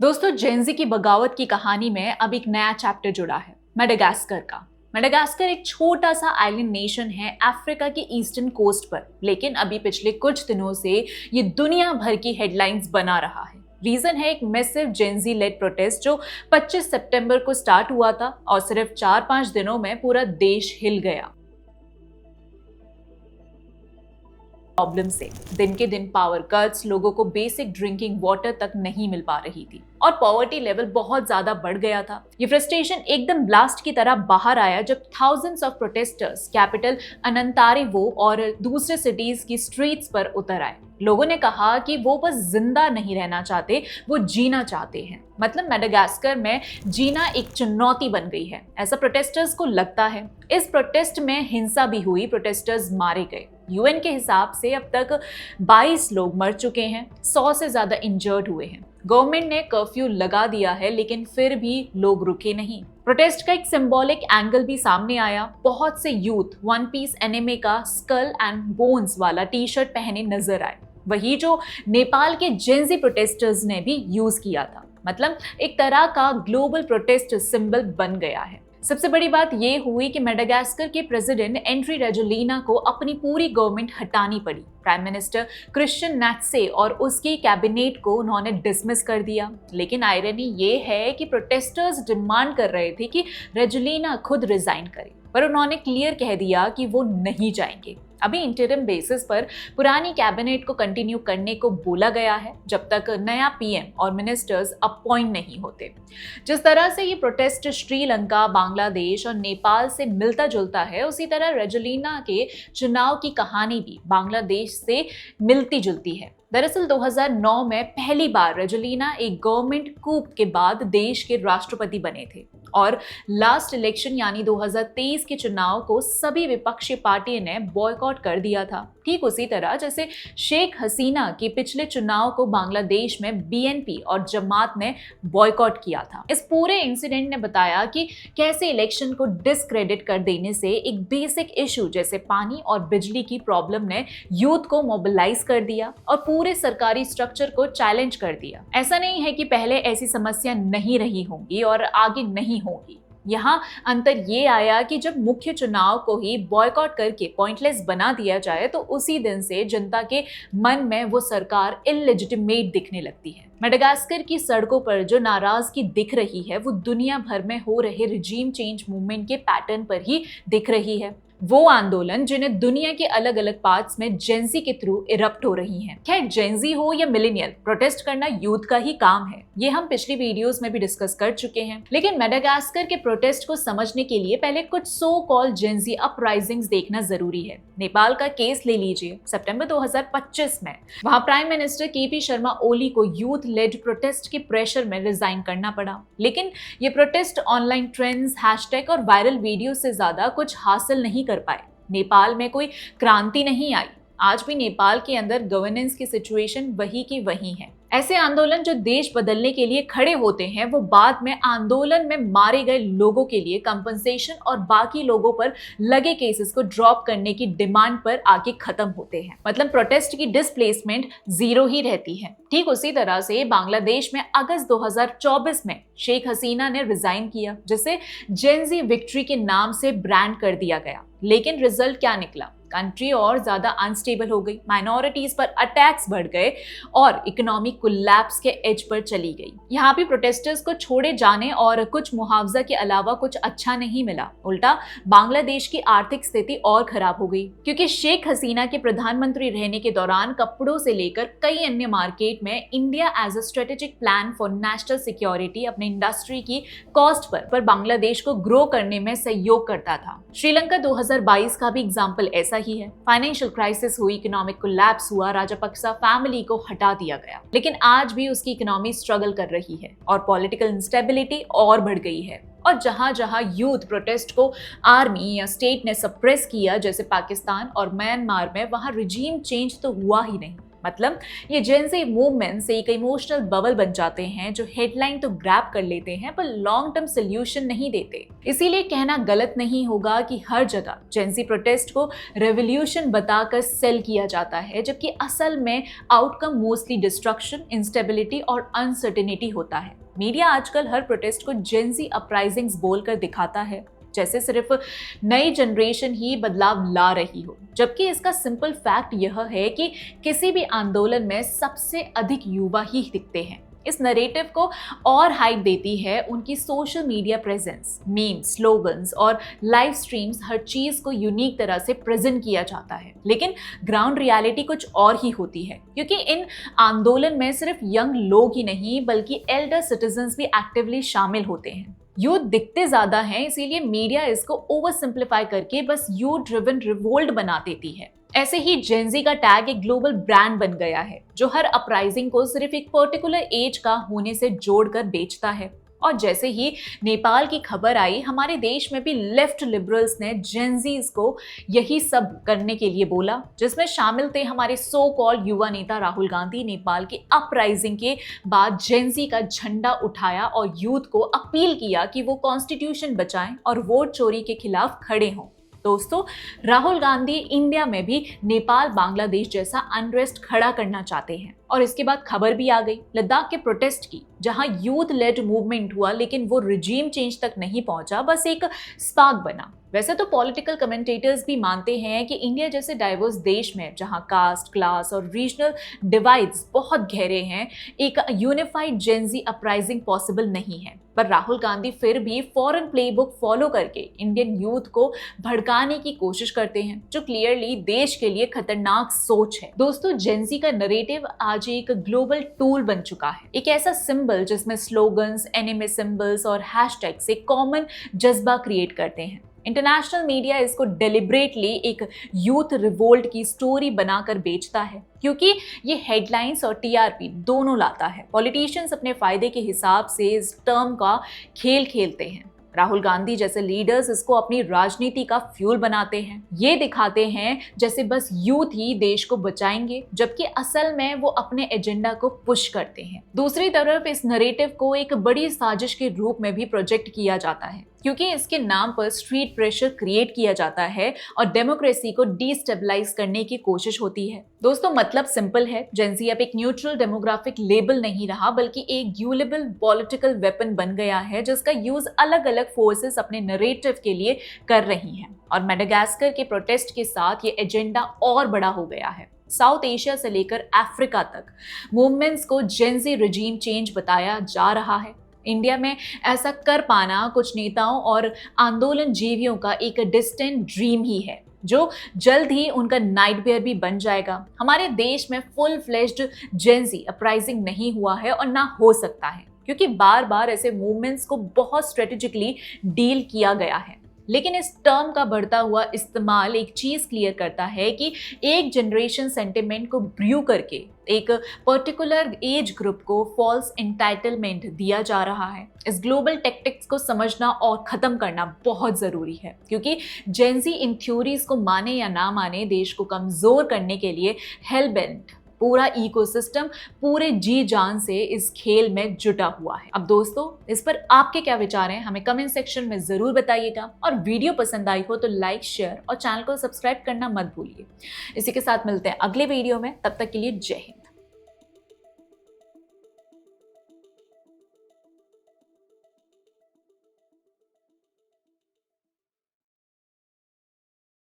दोस्तों, जेनजी की बगावत की कहानी में अब एक नया चैप्टर जुड़ा है, मेडागास्कर का। मेडागास्कर एक छोटा सा आइलैंड नेशन है अफ्रीका के ईस्टर्न कोस्ट पर, लेकिन अभी पिछले कुछ दिनों से ये दुनिया भर की हेडलाइंस बना रहा है। रीजन है एक मैसिव जेनजी लेड प्रोटेस्ट जो 25 सितंबर को स्टार्ट हुआ था और सिर्फ 4-5 दिनों में पूरा देश हिल गया। प्रॉब्लम से दिन के दिन पावर कट्स, लोगों को बेसिक ड्रिंकिंग वाटर तक नहीं मिल पा रही थी और पॉवर्टी लेवल बहुत ज्यादा बढ़ गया था। ये फ्रस्ट्रेशन एकदम ब्लास्ट की तरह बाहर आया जब थाउजेंड्स ऑफ प्रोटेस्टर्स कैपिटल अनंतारिवो और दूसरे सिटीज की स्ट्रीट्स पर उतर आए। लोगों ने कहा कि वो बस जिंदा नहीं रहना चाहते, वो जीना चाहते हैं। मतलब मेडागास्कर में जीना एक चुनौती बन गई है, ऐसा प्रोटेस्टर्स को लगता है। इस प्रोटेस्ट में हिंसा भी हुई, प्रोटेस्टर्स मारे गए। यूएन के हिसाब से अब तक 22 लोग मर चुके हैं, 100 से ज्यादा इंजर्ड हुए हैं। गवर्नमेंट ने कर्फ्यू लगा दिया है, लेकिन फिर भी लोग रुके नहीं। प्रोटेस्ट का एक सिंबॉलिक एंगल भी सामने आया। बहुत से यूथ वन पीस एनिमे का स्कल एंड बोन्स वाला टी शर्ट पहने नजर आए, वही जो नेपाल के जेनजी प्रोटेस्टर्स ने भी यूज किया था। मतलब एक तरह का ग्लोबल प्रोटेस्ट सिंबल बन गया है। सबसे बड़ी बात ये हुई कि मेडागास्कर के प्रेसिडेंट एंड्री रेजोलिना को अपनी पूरी गवर्नमेंट हटानी पड़ी। प्राइम मिनिस्टर क्रिश्चियन नात्से और उसकी कैबिनेट को उन्होंने डिसमिस कर दिया। लेकिन आयरनी ये है कि प्रोटेस्टर्स डिमांड कर रहे थे कि रेजोलिना खुद रिजाइन करे, पर उन्होंने क्लियर कह दिया कि वो नहीं जाएंगे। अभी इंटरिम बेसिस पर पुरानी कैबिनेट को कंटिन्यू करने को बोला गया है जब तक नया पीएम और मिनिस्टर्स अपॉइंट नहीं होते। जिस तरह से ये प्रोटेस्ट श्रीलंका, बांग्लादेश और नेपाल से मिलता जुलता है, उसी तरह रेजोलिना के चुनाव की कहानी भी बांग्लादेश से मिलती जुलती है। दरअसल 2009 में पहली बार रेजोलिना एक गवर्नमेंट कूप के बाद देश के राष्ट्रपति बने थे और लास्ट इलेक्शन यानी 2023 के चुनाव को सभी विपक्षी पार्टियों ने बॉयकॉट कर दिया था। ठीक उसी तरह जैसे शेख हसीना के पिछले चुनाव को बांग्लादेश में बीएनपी और जमात ने बॉयकॉट किया था। इस पूरे इंसिडेंट ने बताया कि कैसे इलेक्शन को डिस्क्रेडिट कर देने से एक बेसिक इशू जैसे पानी और बिजली की प्रॉब्लम ने यूथ को मोबिलाइज कर दिया और पूरे सरकारी स्ट्रक्चर को चैलेंज कर दिया। ऐसा नहीं है कि पहले ऐसी समस्या नहीं रही होंगी और आगे नहीं होगी। यहाँ अंतर ये आया कि जब मुख्य चुनाव को ही बॉयकॉट करके पॉइंटलेस बना दिया जाए तो उसी दिन से जनता के मन में वो सरकार इलेजिटिमेट दिखने लगती है। मेडागास्कर की सड़कों पर जो नाराजगी दिख रही है वो दुनिया भर में हो रहे रिजीम चेंज मूवमेंट के पैटर्न पर ही दिख रही है। वो आंदोलन जिन्हें दुनिया के अलग अलग पार्ट्स में जेनजी के थ्रू इरप्ट हो रही हैं। खैर, जेनजी हो या मिलेनियल, प्रोटेस्ट करना यूथ का ही काम है। ये हम पिछली वीडियोस में भी डिस्कस कर चुके हैं। लेकिन मेडागास्कर के प्रोटेस्ट को समझने के लिए पहले कुछ सो कॉल्ड जेनजी अपराइजिंग्स देखना जरूरी है। नेपाल का केस ले लीजिए। सितंबर 2025 में वहां prime minister KP Sharma Oli को यूथ लेड प्रोटेस्ट के प्रेशर में रिजाइन करना पड़ा। लेकिन ये प्रोटेस्ट ऑनलाइन ट्रेंड्स, हैशटैग और वायरल वीडियो से ज्यादा कुछ हासिल नहीं कर पाए। नेपाल में कोई क्रांति नहीं आई। आज भी नेपाल के अंदर गवर्नेंस की सिचुएशन वही की वही है। ऐसे आंदोलन जो देश बदलने के लिए खड़े होते हैं वो बाद में आंदोलन में मारे गए लोगों के लिए कंपनसेशन और बाकी लोगों पर लगे केसेस को ड्रॉप करने की डिमांड पर आके खत्म होते हैं। मतलब प्रोटेस्ट की डिस्प्लेसमेंट जीरो ही रहती है। ठीक उसी तरह से बांग्लादेश में अगस्त 2024 में शेख हसीना ने रिजाइन किया, जिसे जेनजी विक्ट्री के नाम से ब्रांड कर दिया गया। लेकिन रिजल्ट क्या निकला? कंट्री और ज्यादा अनस्टेबल हो गई, माइनॉरिटीज पर अटैक्स बढ़ गए और इकोनॉमिक कोलैप्स के एज पर चली गई। यहाँ भी प्रोटेस्टर्स को छोड़े जाने और कुछ मुआवजा के अलावा कुछ अच्छा नहीं मिला। उल्टा बांग्लादेश की आर्थिक स्थिति और खराब हो गई, क्योंकि शेख हसीना के प्रधानमंत्री रहने के दौरान कपड़ों से लेकर कई अन्य मार्केट में India as a strategic plan for national security अपने इंडस्ट्री की कॉस्ट पर बांग्लादेश को ग्रो करने में सहयोग करता था। श्रीलंका 2022 का भी एग्जाम्पल ऐसा ही है। फाइनेंशियल क्राइसिस हुई, इकोनॉमिक कोलैप्स हुआ, राजापक्सा फैमिली को हटा दिया गया, लेकिन आज भी उसकी इकोनॉमी स्ट्रगल कर रही है और पॉलिटिकल इंस्टेबिलिटी और बढ़ गई है। और जहां जहां यूथ प्रोटेस्ट को आर्मी या स्टेट ने सप्रेस किया, जैसे पाकिस्तान और म्यांमार में, वहां रिजीम चेंज तो हुआ ही नहीं। मतलब ये जेंजी मूवमेंट से एक इमोशनल बबल बन जाते हैं जो हेडलाइन तो ग्रैब कर लेते हैं पर लॉन्ग टर्म सोल्यूशन नहीं देते। इसीलिए कहना गलत नहीं होगा कि हर जगह जेंजी प्रोटेस्ट को रेवोल्यूशन बताकर सेल किया जाता है, जबकि असल में आउटकम मोस्टली डिस्ट्रक्शन, इंस्टेबिलिटी और अनसर्टेनिटी होता है। मीडिया आजकल हर प्रोटेस्ट को जेंजी अपराइजिंग्स बोलकर दिखाता है, जैसे सिर्फ नई जनरेशन ही बदलाव ला रही हो, जबकि इसका सिंपल फैक्ट यह है कि किसी भी आंदोलन में सबसे अधिक युवा ही दिखते हैं। इस नरेटिव को और हाइप देती है उनकी social media presence, memes, slogans और लाइव स्ट्रीम्स। हर चीज को यूनिक तरह से प्रेजेंट किया जाता है, लेकिन ग्राउंड रियलिटी कुछ और ही होती है, क्योंकि इन आंदोलन में सिर्फ यंग लोग ही नहीं बल्कि एल्डर सिटीजन्स भी एक्टिवली शामिल होते हैं। यूथ दिखते ज्यादा हैं, इसीलिए मीडिया इसको ओवर सिंप्लीफाई करके बस यूथ ड्रिवन रिवोल्ट बना देती है। ऐसे ही जेंजी का टैग एक ग्लोबल ब्रांड बन गया है जो हर अपराइजिंग को सिर्फ एक पर्टिकुलर एज का होने से जोड़कर बेचता है। और जैसे ही नेपाल की खबर आई, हमारे देश में भी लेफ्ट लिबरल्स ने जेंजीज को यही सब करने के लिए बोला, जिसमें शामिल थे हमारे सो कॉल्ड युवा नेता राहुल गांधी। नेपाल की अपराइजिंग के बाद जेंजी का झंडा उठाया और यूथ को अपील किया कि वो कॉन्स्टिट्यूशन बचाएं और वोट चोरी के खिलाफ खड़े हों। दोस्तों, राहुल गांधी इंडिया में भी नेपाल बांग्लादेश जैसा अनरेस्ट खड़ा करना चाहते हैं। और इसके बाद खबर भी आ गई लद्दाख के प्रोटेस्ट की, जहां यूथ लेड मूवमेंट हुआ, लेकिन वो रिजीम चेंज तक नहीं पहुंचा, बस एक स्पार्क बना। वैसे तो पॉलिटिकल कमेंटेटर्स भी मानते हैं कि इंडिया जैसे डाइवर्स देश में, जहां कास्ट, क्लास और रीजनल डिवाइड्स बहुत गहरे हैं, एक यूनिफाइड जेंजी अपराइजिंग पॉसिबल नहीं है। पर राहुल गांधी फिर भी फॉरेन प्लेबुक फॉलो करके इंडियन यूथ को भड़काने की कोशिश करते हैं, जो क्लियरली देश के लिए खतरनाक सोच है। दोस्तों, जेंजी का नरेटिव आज एक ग्लोबल टूल बन चुका है, एक ऐसा सिंबल जिसमें स्लोगन्स, एनिमे सिंबल्स और हैशटैग्स एक कॉमन जज्बा क्रिएट करते हैं। इंटरनेशनल मीडिया इसको डेलिब्रेटली एक यूथ रिवोल्ट की स्टोरी बनाकर बेचता है, क्योंकि ये हेडलाइंस और टीआरपी दोनों लाता है। पॉलिटिशियंस अपने फायदे के हिसाब से इस टर्म का खेल खेलते हैं। राहुल गांधी जैसे लीडर्स इसको अपनी राजनीति का फ्यूल बनाते हैं। ये दिखाते हैं जैसे बस यूथ ही देश को बचाएंगे, जबकि असल में वो अपने एजेंडा को पुश करते हैं। दूसरी तरफ इस नरेटिव को एक बड़ी साजिश के रूप में भी प्रोजेक्ट किया जाता है, क्योंकि इसके नाम पर स्ट्रीट प्रेशर क्रिएट किया जाता है और डेमोक्रेसी को डिस्टेबलाइज करने की कोशिश होती है। दोस्तों, मतलब सिंपल है, जेंजी अब एक न्यूट्रल डेमोग्राफिक लेबल नहीं रहा, बल्कि एक ड्यूरेबल पॉलिटिकल वेपन बन गया है, जिसका यूज अलग अलग फोर्सेस अपने नरेटिव के लिए कर रही हैं। और मेडागास्कर के प्रोटेस्ट के साथ ये एजेंडा और बड़ा हो गया है। साउथ एशिया से लेकर अफ्रीका तक मूवमेंट्स को जेंजी रिजीम चेंज बताया जा रहा है। इंडिया में ऐसा कर पाना कुछ नेताओं और आंदोलन जीवियों का एक डिस्टेंट ड्रीम ही है, जो जल्द ही उनका नाइटमेयर भी बन जाएगा। हमारे देश में फुल फ्लेज्ड जेंजी अपराइजिंग नहीं हुआ है और ना हो सकता है, क्योंकि बार बार ऐसे मूवमेंट्स को बहुत स्ट्रेटेजिकली डील किया गया है। लेकिन इस टर्म का बढ़ता हुआ इस्तेमाल एक चीज क्लियर करता है कि एक जनरेशन सेंटिमेंट को ब्रू करके एक पर्टिकुलर एज ग्रुप को फॉल्स एंटाइटलमेंट दिया जा रहा है। इस ग्लोबल टैक्टिक्स को समझना और खत्म करना बहुत जरूरी है, क्योंकि जेंजी इन थ्योरीज को माने या ना माने, देश को कमजोर करने के लिए हेलबेंट पूरा इकोसिस्टम पूरे जी जान से इस खेल में जुटा हुआ है। अब दोस्तों, इस पर आपके क्या विचार हैं, हमें कमेंट सेक्शन में जरूर बताइएगा। और वीडियो पसंद आई हो तो लाइक, शेयर और चैनल को सब्सक्राइब करना मत भूलिए। इसी के साथ मिलते हैं अगले वीडियो में, तब तक के लिए जय हिंद।